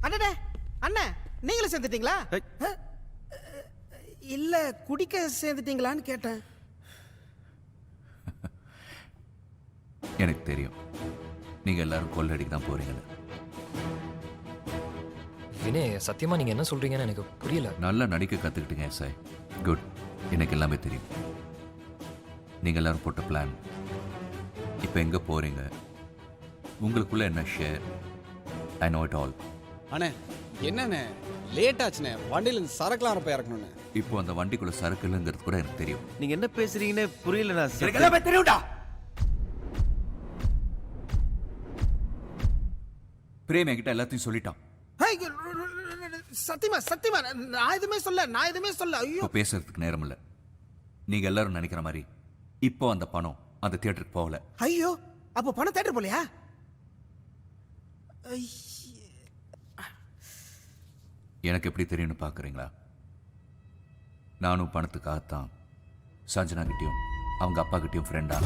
அண்ணே அண்ணே நீங்களும் சேர்ந்துட்டீங்களா? இல்ல குடிக்க சேர்ந்துட்டீங்களான்னு கேட்டேன். எனக்கு தெரியும் நீங்க எல்லாரும் கொள்ளடிக்கு தான் போறீங்கன்னு. வினய், சத்தியமா நீங்க என்ன சொல்றீங்கன்னு எனக்கு புரியல. நல்லா நடிக்க கத்துக்கிட்டீங்க எஸ்ஐ. குட். எனக்கு எல்லாமே தெரியும். நீங்க எல்லாரும் போட்ட பிளான், இப்போ எங்க போறீங்க, உங்களுக்குள்ள என்ன share, I know it all. அண்ணே என்னண்ணே லேட் ஆச்சுண்ணே, வண்டியில இருந்து சரக்குலாம் போய் இறக்கணுண்ணே. இப்போ அந்த வண்டிக்குள்ள சரக்கு இல்லைங்கிறது கூட எனக்கு தெரியும். நீங்க என்ன பேசுறீங்கன்னு புரியல. எனக்கு எல்லாமே தெரியும்டா. பிரேம் என்கிட்ட எல்லாத்தையும் சொல்லிட்டான். சத்தியமா சத்தியமா நான் எதுவுமே சொல்ல. ஐயோ, இப்போ பேசுறதுக்கு நேரம் இல்லை. நீங்க எல்லாரும் நினைக்கிற மாதிரி இப்போ அந்த பணம் அந்த தியேட்டருக்கு போகல. ஐயோ, அப்போ பணம் தேட்டர் போலையா? எனக்கு எப்படி தெரியும்னு பார்க்குறீங்களா? நானும் பணத்துக்காகத்தான் சஞ்சனா கிட்டேயும் அவங்க அப்பா கிட்டேயும் ஃப்ரெண்டா